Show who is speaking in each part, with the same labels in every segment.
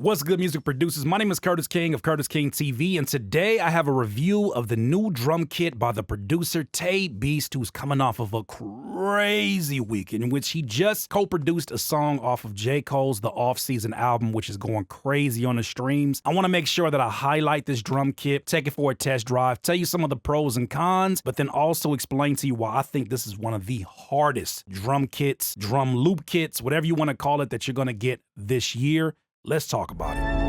Speaker 1: What's good, music producers? My name is Curtis King of Curtis King TV, and today I have a review of the new drum kit by the producer Tae Beast, who's coming off of a crazy week in which he just co-produced a song off of J. Cole's The Off-Season album, which is going crazy on the streams. I want to make sure that I highlight this drum kit, take it for a test drive, tell you some of the pros and cons, but then also explain to you why I think this is one of the hardest drum kits, drum loop kits, whatever you want to call it, that you're going to get this year. Let's talk about it.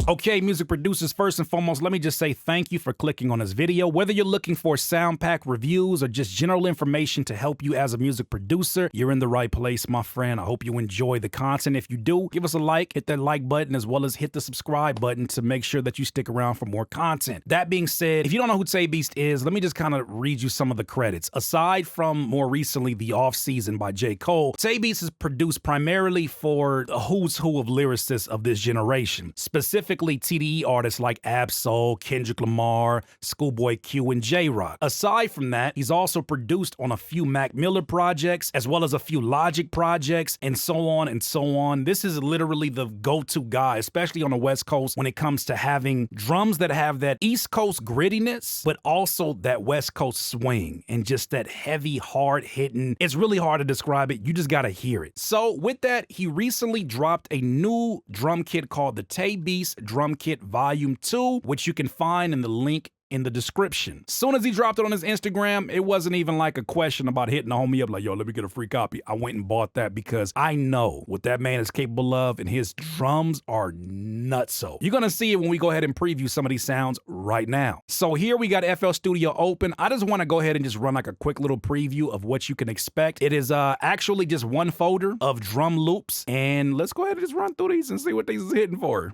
Speaker 1: Okay, music producers, first and foremost, let me just say thank you for clicking on this video. Whether you're looking for sound pack reviews or just general information to help you as a music producer, you're in the right place, my friend. I hope you enjoy the content. If you do, give us a like, hit that like button, as well as hit the subscribe button to make sure that you stick around for more content. That being said, if you don't know who Tae Beast is, let me just kind of read you some of the credits. Aside from more recently The Off-Season by J. Cole, Tae Beast is produced primarily for the who's who of lyricists of this generation, specifically TDE artists like Ab-Soul, Kendrick Lamar, Schoolboy Q, and J-Rock. Aside from that, he's also produced on a few Mac Miller projects, as well as a few Logic projects, and so on and so on. This is literally the go-to guy, especially on the West Coast, when it comes to having drums that have that East Coast grittiness, but also that West Coast swing, and just that heavy, hard-hitting. It's really hard to describe it. You just gotta hear it. So with that, he recently dropped a new drum kit called the Tae Beast Drum Kit Volume 2, which you can find in the link in the description. Soon as he dropped it on his Instagram, it wasn't even like a question about hitting the homie up like, yo, let me get a free copy. I went and bought that because I know what that man is capable of, and his drums are nutso. You're gonna see it when we go ahead and preview some of these sounds right now. So here we got FL Studio open. I just wanna go ahead and just run like a quick little preview of what you can expect. It is actually just one folder of drum loops, and let's go ahead and just run through these and see what these is hitting for.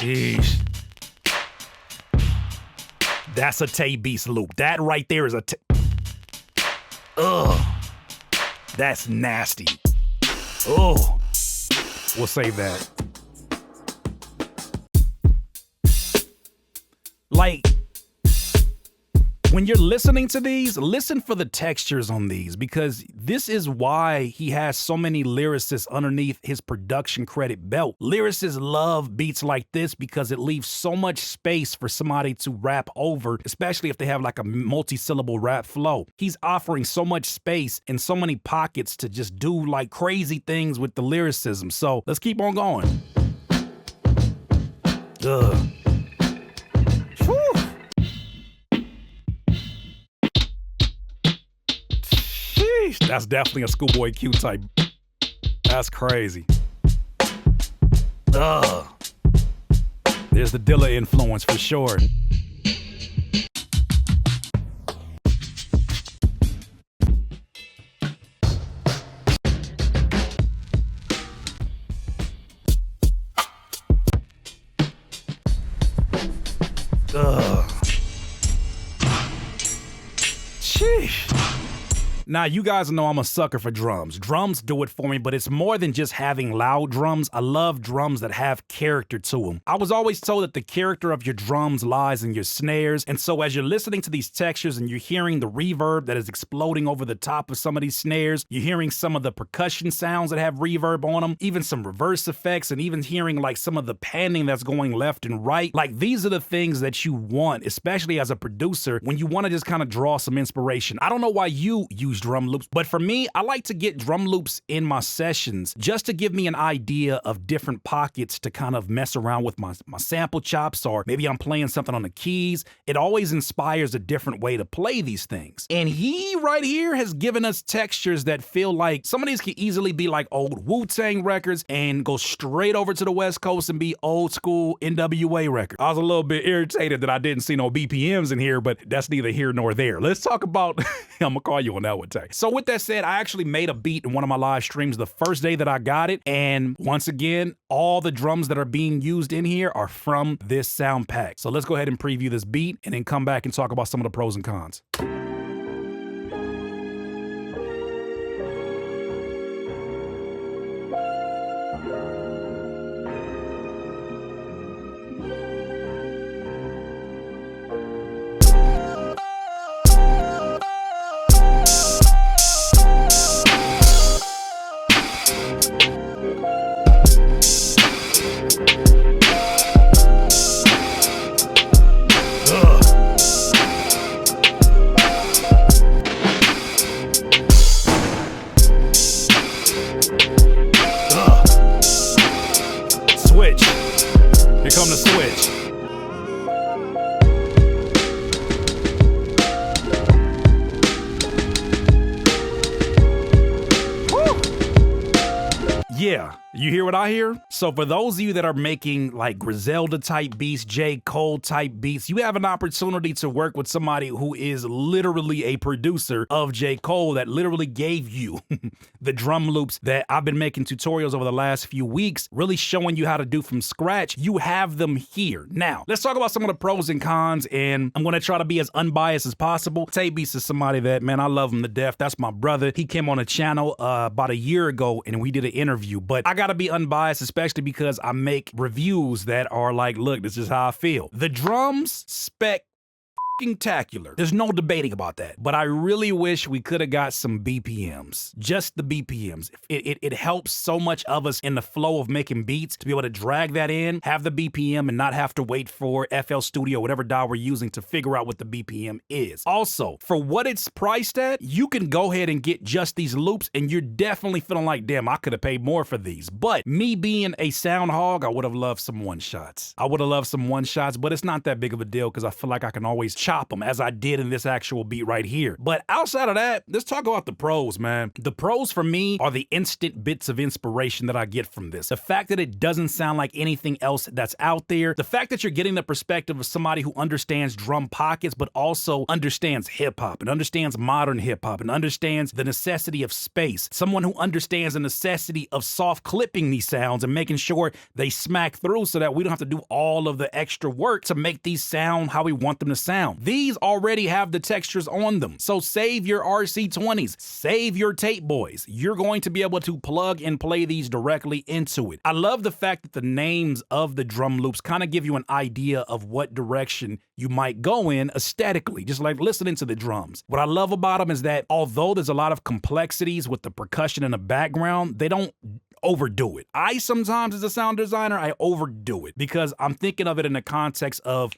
Speaker 1: Sheesh. That's a Tae Beast loop. That right there is a ugh. That's nasty. Oh. We'll save that. Like, when you're listening to these, listen for the textures on these, because this is why he has so many lyricists underneath his production credit belt. Lyricists love beats like this because it leaves so much space for somebody to rap over, especially if they have like a multi-syllable rap flow. He's offering so much space and so many pockets to just do like crazy things with the lyricism. So let's keep on going. Ugh. That's definitely a Schoolboy Q type. That's crazy. Ugh. There's the Dilla influence for sure. Ugh. Sheesh. Now, you guys know I'm a sucker for drums. Drums do it for me, but it's more than just having loud drums. I love drums that have character to them. I was always told that the character of your drums lies in your snares, and so as you're listening to these textures and you're hearing the reverb that is exploding over the top of some of these snares, you're hearing some of the percussion sounds that have reverb on them, even some reverse effects, and even hearing like some of the panning that's going left and right. Like, these are the things that you want, especially as a producer, when you want to just kind of draw some inspiration. I don't know why you use drum loops, but for me, I like to get drum loops in my sessions just to give me an idea of different pockets to kind of mess around with my sample chops, or maybe I'm playing something on the keys. It always inspires a different way to play these things. And he right here has given us textures that feel like some of these could easily be like old Wu-Tang records and go straight over to the West Coast and be old school NWA records. I was a little bit irritated that I didn't see no BPMs in here, but that's neither here nor there. Let's talk about, I'm gonna call you on that one, Tay. So with that said, I actually made a beat in one of my live streams the first day that I got it. And once again, all the drums that are being used in here are from this sound pack. So let's go ahead and preview this beat and then come back and talk about some of the pros and cons. Yeah, you hear what I hear? So for those of you that are making like Griselda type beats, J. Cole type beats, you have an opportunity to work with somebody who is literally a producer of J. Cole that literally gave you the drum loops that I've been making tutorials over the last few weeks, really showing you how to do from scratch. You have them here. Now, let's talk about some of the pros and cons, and I'm gonna try to be as unbiased as possible. Tae Beast is somebody that, man, I love him to death. That's my brother. He came on the channel about a year ago and we did an interview, but I gotta be unbiased, especially because I make reviews that are like, look, this is how I feel. The drums spectacular. There's no debating about that. But I really wish we could have got some BPMs. Just the BPMs. It helps so much of us in the flow of making beats to be able to drag that in, have the BPM, and not have to wait for FL Studio, whatever DAW we're using, to figure out what the BPM is. Also, for what it's priced at, you can go ahead and get just these loops, and you're definitely feeling like, damn, I could have paid more for these. But me being a sound hog, I would have loved some one-shots. I would have loved some one-shots, but it's not that big of a deal because I feel like I can always chop them as I did in this actual beat right here. But outside of that, let's talk about the pros, man. The pros for me are the instant bits of inspiration that I get from this. The fact that it doesn't sound like anything else that's out there. The fact that you're getting the perspective of somebody who understands drum pockets, but also understands hip hop and understands modern hip hop and understands the necessity of space. Someone who understands the necessity of soft clipping these sounds and making sure they smack through so that we don't have to do all of the extra work to make these sound how we want them to sound. These already have the textures on them. So save your RC20s, save your tape boys. You're going to be able to plug and play these directly into it. I love the fact that the names of the drum loops kind of give you an idea of what direction you might go in aesthetically, just like listening to the drums. What I love about them is that although there's a lot of complexities with the percussion in the background, they don't overdo it. I sometimes, as a sound designer, I overdo it because I'm thinking of it in the context of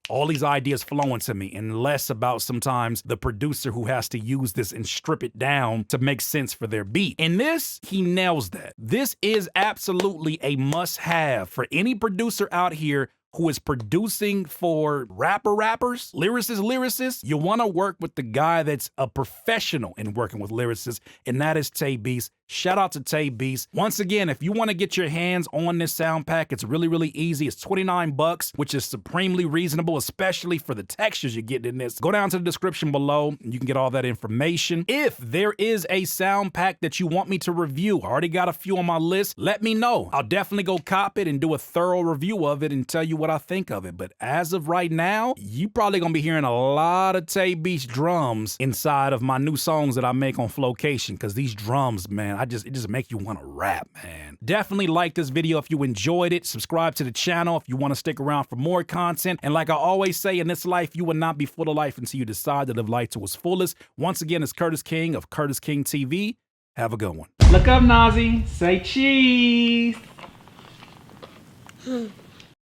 Speaker 1: all these ideas flowing to me and less about sometimes the producer who has to use this and strip it down to make sense for their beat. In this, he nails that. This is absolutely a must-have for any producer out here who is producing for rappers, lyricists. You want to work with the guy that's a professional in working with lyricists, and that is Tae Beast. Shout out to Tae Beast. Once again, if you want to get your hands on this sound pack, it's really, really easy. It's 29 bucks, which is supremely reasonable, especially for the textures you're getting in this. Go down to the description below, and you can get all that information. If there is a sound pack that you want me to review, I already got a few on my list, let me know. I'll definitely go cop it and do a thorough review of it and tell you what I think of it. But as of right now, you probably gonna be hearing a lot of Tae Beast drums inside of my new songs that I make on Flocation, because these drums, man, it just make you want to rap, man. Definitely like this video if you enjoyed it. Subscribe to the channel if you want to stick around for more content. And like I always say, in this life, you will not be full of life until you decide to live life to its fullest. Once again, it's Curtis King of Curtis King TV. Have a good one. Look up, Nazi. Say cheese.